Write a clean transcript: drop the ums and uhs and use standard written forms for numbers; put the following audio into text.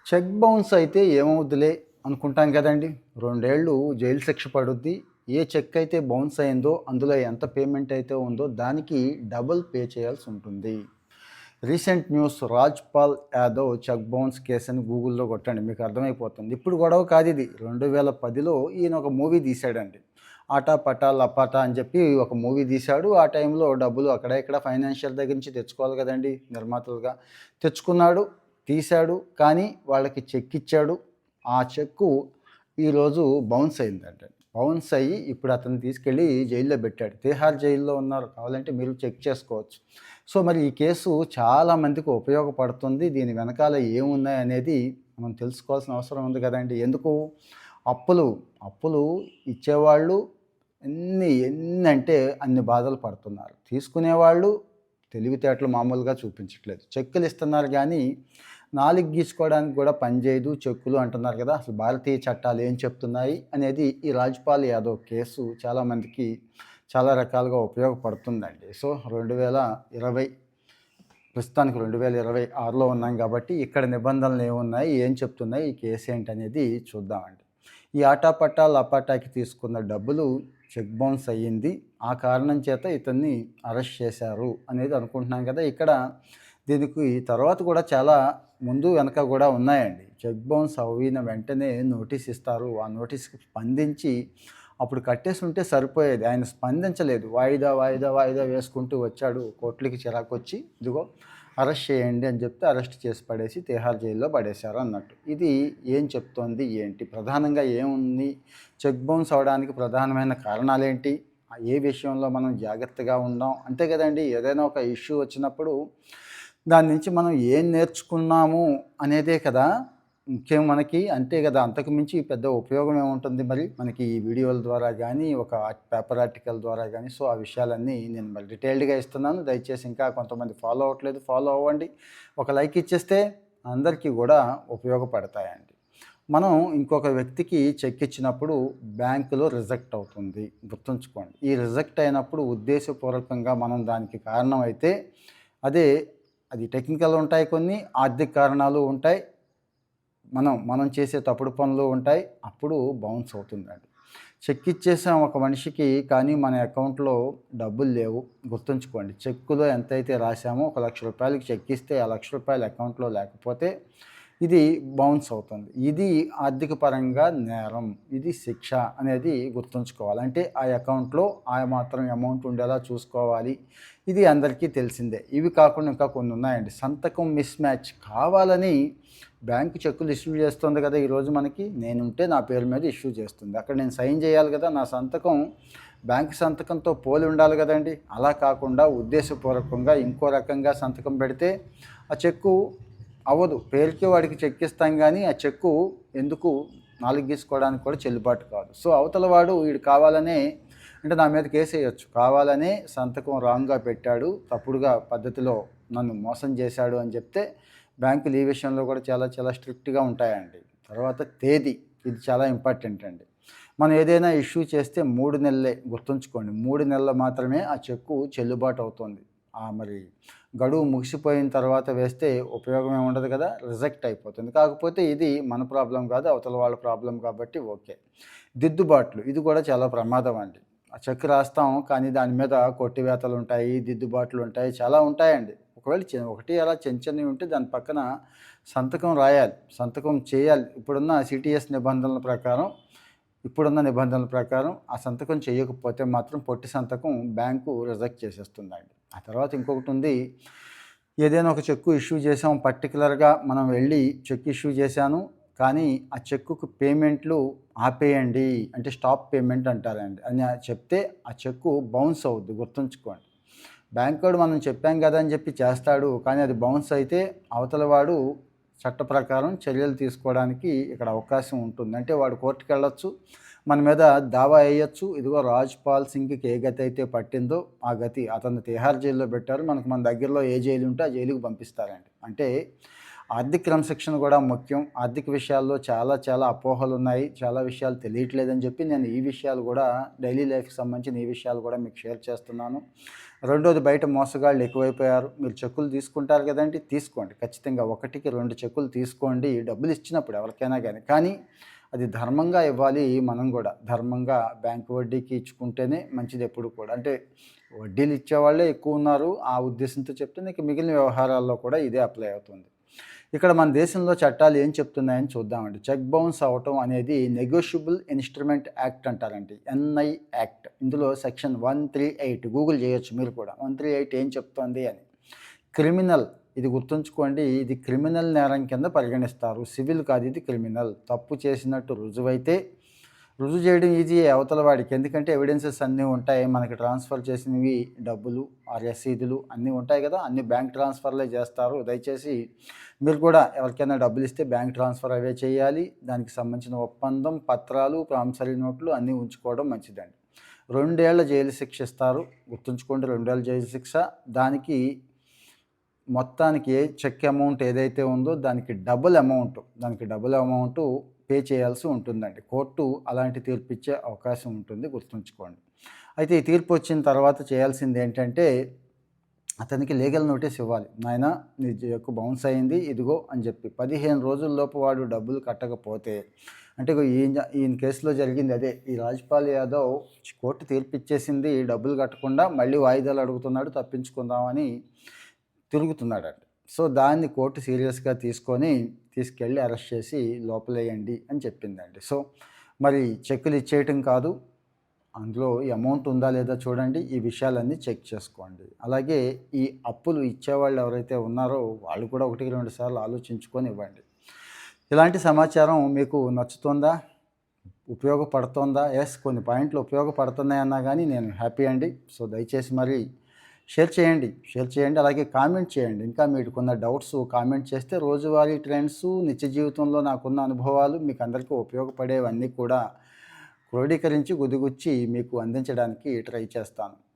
Check bounce అయితే ఏమవుద్దిలే అనుకుంటాం కదండీ! 2 ఏళ్ళు జైలు శిక్ష పడుద్ది. ఏ చెక్ అయితే బౌన్స్ అయిందో అందులో ఎంత పేమెంట్ అయితే ఉందో దానికి డబుల్ పే చేయాల్సుంటుంది. Recent news Rajpal Yadav cheque bounce case అని గూగుల్‌లో కొట్టండి మీకు అర్థమైపోతుంది. ఇప్పుడు గొడవ కాదిది. 2010లో ఈయన ఒక మూవీ తీశాడండి. 'ఆటా పటా లపాటా' అని చెప్పి ఒక మూవీ తీశాడు. ఆ టైంలో డబ్బులు అక్కడ ఇక్కడ ఫైనాన్షియల్ దగ్గర నుంచి తెచ్చుకోవాలి కదండీ! నిర్మాతలుగా. తెచ్చుకున్నాడు, తీశాడు. కానీ వాళ్ళకి చెక్ ఇచ్చాడు. ఆ చెక్కు ఈరోజు బౌన్స్ అయిందంట. బౌన్స్ అయ్యి ఇప్పుడు అతన్ని తీసుకెళ్ళి జైల్లో పెట్టాడు. తిహార్ జైల్లో ఉన్నారు. కావాలంటే మీరు చెక్ చేసుకోవచ్చు. సో, మరి ఈ కేసు చాలా మందికి ఉపయోగపడుతుంది. దీని వెనకాల ఏమున్నాయనేది మనం తెలుసుకోవాల్సిన అవసరం ఉంది కదండీ! ఎందుకు? అప్పులు, అప్పులు ఇచ్చేవాళ్ళు ఎన్నంటే అన్ని బాధలు పడుతున్నారు. తీసుకునేవాళ్ళు తెలివితేటలు మామూలుగా చూపించట్లేదు. చెక్కులు ఇస్తున్నారు గానీ, నాలుక గీసుకోవడానికి కూడా పనిచేయదు చెక్కులు అంటున్నారు కదా! అసలు భారతీయ చట్టాలు ఏం చెప్తున్నాయి అనేది ఈ రాజ్‌పాల్ యాదవ్ కేసు చాలామందికి చాలా రకాలుగా ఉపయోగపడుతుందండి. సో, 2020 ప్రస్తుతానికి 2026లో ఉన్నాం కాబట్టి ఇక్కడ నిబంధనలు ఏమున్నాయి? ఏం చెప్తున్నాయి? ఈ కేసు ఏంటనేది చూద్దామండి. ఈ ఆటాపట్టా లపాటాకి తీసుకున్న డబ్బులు చెక్ బౌన్స్ అయ్యింది. ఆ కారణం చేత ఇతన్ని అరెస్ట్ చేశారు అనేది అనుకుంటున్నాం కదా! ఇక్కడ దీనికి తర్వాత కూడా చాలా ముందు వెనక కూడా ఉన్నాయండి. చెక్ బౌన్స్ అయిన వెంటనే నోటీస్ ఇస్తారు. ఆ నోటీస్‌కి స్పందించి అప్పుడు కట్టేసుంటే సరిపోయేది. ఆయన స్పందించలేదు. వాయిదా, వాయిదా, వాయిదా వేసుకుంటూ వచ్చాడు. కోర్టులకి చిరాకొచ్చి ఇదిగో అరెస్ట్ చేయండి అని చెప్తే అరెస్ట్ చేసి పడేసి తిహార్ జైల్లో పడేశారు అన్నట్టు. ఇది ఏం చెప్తోంది ఏంటి? ప్రధానంగా ఏముంది? చెక్ బౌన్స్ అవ్వడానికి ప్రధానమైన కారణాలేంటి? ఏ విషయంలో మనం జాగ్రత్తగా ఉందాం? అంతే కదండీ! ఏదైనా ఒక ఇష్యూ వచ్చినప్పుడు దాని నుంచి మనం ఏం నేర్చుకున్నాము అనేదే కదా ముఖ్యం మనకి. అంతే కదా! అంతకు మించి పెద్ద ఉపయోగం ఏముంటుంది మరి? మనకి ఈ వీడియోల ద్వారా గానీ, ఒక పేపర్ ఆర్టికల్ ద్వారా గానీ, సో, ఆ విషయాలన్నీ నేను మరి డీటెయిల్డ్‌గా ఇస్తున్నాను. దయచేసి ఇంకా కొంతమంది ఫాలో అవ్వట్లేదు, ఫాలో అవ్వండి. ఒక లైక్ ఇచ్చేస్తే అందరికీ గూడా ఉపయోగపడతాయండి. మనం ఇంకొక వ్యక్తికి చెక్ ఇచ్చినప్పుడు బ్యాంకులో రిజెక్ట్ అవుతుంది. గుర్తుంచుకోండి. ఈ రిజెక్ట్ అయినప్పుడు ఉద్దేశపూర్వకంగా మనం దానికి కారణమైతే అదే అది టెక్నికల్ ఉంటాయి కొన్ని, ఆర్థిక కారణాలు ఉంటాయి. మనం చేసే తప్పుడు పనులు ఉంటాయి. అప్పుడు బౌన్స్ అవుతుందండి. చెక్ ఇచ్చేసాం ఒక మనిషికి, కానీ మన అకౌంట్‌లో డబ్బులు లేవు. గుర్తుంచుకోండి. చెక్కులో ఎంతైతే రాసామో ఒక రూ. 1,00,000కి చెక్ ఇస్తే ఆ రూ. 1,00,000 అకౌంట్‌లో లేకపోతే ఇది బౌన్స్ అవుతుంది. ఇది ఆర్థిక పరంగా నేరం. ఇది శిక్ష అనేది గుర్తుంచుకోవాలి. అంటే ఆ అకౌంట్‌లో ఆ మాత్రం అమౌంట్ ఉండేలా చూసుకోవాలి. ఇది అందరికీ తెలిసిందే. ఇవి కాకుండా ఇంకా కొన్ని ఉన్నాయండి. సంతకం మిస్ మ్యాచ్ కావాలని బ్యాంకు చెక్కులు ఇష్యూ చేస్తుంది కదా! ఈరోజు మనకి. నేనుంటే నా పేరు మీద ఇష్యూ చేస్తుంది. అక్కడ నేను సైన్ చేయాలి కదా! నా సంతకం బ్యాంకు సంతకంతో పోలి ఉండాలి కదండీ! అలా కాకుండా ఉద్దేశపూర్వకంగా ఇంకో రకంగా సంతకం పెడితే ఆ చెక్కు అవ్వదు. పేరుకే వాడికి చెక్ ఇస్తాం గానీ, ఆ చెక్కు ఎందుకు నాలుక గీసుకోవడానికి కూడా చెల్లుబాటు కాదు. సో, అవతల వాడు వీడు కావాలనే అంటే నా మీద కేసేయొచ్చు. కావాలనే సంతకం రాంగ్‌గా పెట్టాడు, తప్పుడుగా పద్ధతిలో నన్ను మోసం చేశాడు అని చెప్తే బ్యాంకులు ఈ విషయంలో కూడా చాలా చాలా స్ట్రిక్ట్‌గా ఉంటాయండి. తర్వాత తేదీ, ఇది చాలా ఇంపార్టెంట్ అండి. మనం ఏదైనా ఇష్యూ చేస్తే 3 నెలలే గుర్తుంచుకోండి. 3 నెలలు మాత్రమే ఆ చెక్కు చెల్లుబాటు అవుతుంది. మరి గడువు ముగిసిపోయిన తర్వాత వేస్తే ఉపయోగం ఏమి ఉండదు కదా! రిజెక్ట్ అయిపోతుంది. కాకపోతే ఇది మన ప్రాబ్లమ్ కాదు, అవతల వాళ్ళ ప్రాబ్లమ్ కాబట్టి ఓకే. దిద్దుబాట్లు, ఇది కూడా చాలా ప్రమాదం అండి. ఆ చెక్ రాస్తాం, కానీ దాని మీద కొట్టివేతలుంటాయి, దిద్దుబాట్లుంటాయి, చాలా ఉంటాయండి. ఒకవేళ ఒకటి అలా చిన్నవి ఉంటే దాని పక్కన సంతకం రాయాలి, సంతకం చేయాలి. ఇప్పుడున్న నిబంధనల ప్రకారం ఆ సంతకం చేయకపోతే మాత్రం పొట్టి సంతకం బ్యాంకు రిజెక్ట్ చేసేస్తుందండి. ఆ తర్వాత ఇంకొకటుంది. ఏదైనా ఒక చెక్కు ఇష్యూ చేసాం, పర్టిక్యులర్‌గా మనం వెళ్ళి చెక్ ఇష్యూ చేశాను, కానీ ఆ చెక్కుకు పేమెంట్లు ఆపేయండి అంటే స్టాప్ పేమెంట్ అంటారండి అని చెప్తే ఆ చెక్కు బౌన్స్ అవుద్ది. గుర్తుంచుకోండి. బ్యాంకోడు మనం చెప్పాం కదా అని చెప్పి చేస్తాడు, కానీ అది బౌన్స్ అయితే అవతల వాడు చట్ట ప్రకారం చర్యలు తీసుకోవడానికి ఇక్కడ అవకాశం ఉంటుంది. అంటే వాడు కోర్టుకెళ్ళొచ్చు, మన మీద దావా వేయొచ్చు. ఇదిగో రాజ్‌పాల్ సింగ్‌కి ఏ గతి అయితే పట్టిందో ఆ గతి. అతన్ని తిహార్ జైల్లో పెట్టారు. మన దగ్గరలో ఏ జైలు ఉంటే ఆ జైలుకి పంపిస్తారండి. అంటే ఆర్థిక క్రమశిక్షణ కూడా ముఖ్యం. ఆర్థిక విషయాల్లో చాలా చాలా అపోహలున్నాయి. చాలా విషయాలు తెలియట్లేదని చెప్పి నేను ఈ విషయాలు కూడా డైలీ లైఫ్‌కి సంబంధించిన ఈ విషయాలు కూడా మీకు షేర్ చేస్తున్నాను. రెండోది బయట మోసగాళ్ళు ఎక్కువైపోయారు. మీరు చెక్కులు తీసుకుంటారు కదండీ! తీసుకోండి. ఖచ్చితంగా 1కి 2 చెక్కులు తీసుకోండి. డబ్బులు ఇచ్చినప్పుడు ఎవరికైనా గానీ. కానీ అది ధర్మంగా ఇవ్వాలి మనం గూడా. ధర్మంగా బ్యాంకు వడ్డీకి ఇచ్చుకుంటేనే మంచిదెప్పుడు కూడా. అంటే వడ్డీలు ఇచ్చేవాళ్ళే ఎక్కువున్నారు. ఆ ఉద్దేశంతో చెప్తున్నా. ఇక మిగిలిన వ్యవహారాల్లో కూడా ఇదే అప్లై అవుతుంది. ఇక్కడ మన దేశంలో చట్టాలు ఏం చెప్తున్నాయని చూద్దామండి. చెక్ బౌన్స్ అవ్వటం అనేది నెగోషియబుల్ ఇన్‌స్ట్రుమెంట్ యాక్ట్ అంటారండి. NI act. ఇందులో సెక్షన్ 138 గూగుల్ చేయొచ్చు మీరు కూడా. 138 ఏం చెప్తోంది అని. క్రిమినల్ ఇది గుర్తుంచుకోండి. ఇది క్రిమినల్ నేరం కింద పరిగణిస్తారు. సివిల్ కాదు, ఇది క్రిమినల్. తప్పు చేసినట్టు రుజువైతే రుజువు చేయడం ఈజీయే అవతల వాడికి. ఎందుకంటే ఎవిడెన్సెస్ అన్నీ ఉంటాయి. మనకి ట్రాన్స్‌ఫర్ చేసినవి డబ్బులు, ఆ రసీదులు అన్నీ ఉంటాయి కదా! అన్నీ బ్యాంక్ ట్రాన్స్‌ఫర్‌లే చేస్తారు. దయచేసి మీరు కూడా ఎవరికైనా డబ్బులిస్తే బ్యాంక్ ట్రాన్స్‌ఫర్ అవే చేయాలి. దానికి సంబంధించిన ఒప్పందం, పత్రాలు, ప్రామిసరీ నోట్లు అన్నీ ఉంచుకోవడం మంచిదండి. 2 ఏళ్ల జైలు శిక్ష ఇస్తారు. గుర్తుంచుకోండి, 2 ఏళ్ల జైలు శిక్ష. దానికి మొత్తానికి చెక్ అమౌంట్ ఏదైతే ఉందో దానికి డబుల్ అమౌంటు పే చేయాల్సి ఉంటుందండి. కోర్టు అలాంటి తీర్పు ఇచ్చే అవకాశం ఉంటుంది, గుర్తుంచుకోండి. అయితే ఈ తీర్పు వచ్చిన తర్వాత చేయాల్సింది ఏంటంటే అతనికి లీగల్ నోటీస్ ఇవ్వాలి. నాయనా నీ చెక్కు బౌన్స్ అయింది ఇదిగో అని చెప్పి. 15 రోజుల్లోపు వాడు డబ్బులు కట్టకపోతే అంటే ఇగో ఈయన కేసులో జరిగింది అదే. ఈ రాజ్‌పాల్ యాదవ్ కోర్టు తీర్పు ఇచ్చేసింది. డబ్బులు కట్టకుండా మళ్ళీ వాయిదాలు అడుగుతున్నాడు, తప్పించుకుందామని తిరుగుతున్నాడంట. సో దాన్ని కోర్టు సీరియస్‌గా తీసుకెళ్ళి అరెస్ట్ చేసి లోపలేయండి అని చెప్పిందండి. సో మరి చెక్కులు ఇచ్చేయటం కాదు, అందులో అమౌంట్ ఉందా లేదా చూడండి. ఈ విషయాలన్నీ చెక్ చేసుకోండి. అలాగే ఈ అప్పులు ఇచ్చేవాళ్ళు ఎవరైతే ఉన్నారో వాళ్ళు కూడా 1, 2 సార్లు ఆలోచించుకొని ఇవ్వండి. ఇలాంటి సమాచారం మీకు నచ్చుతుందా? ఉపయోగపడుతోందా? యెస్, కొన్ని పాయింట్లు ఉపయోగపడుతున్నాయన్నా గానీ నేను హ్యాపీ అండి. సో దయచేసి మరి షేర్ చేయండి. అలాగే కామెంట్ చేయండి. ఇంకా మీకున్న డౌట్స్ కామెంట్ చేస్తే రోజువారీ ట్రెండ్స్, నిత్య జీవితంలో నాకున్న అనుభవాలు మీకు అందరికీ ఉపయోగపడేవన్నీ కూడా క్రోడీకరించి గుదిగుచ్చి మీకు అందించడానికి ట్రై చేస్తాను.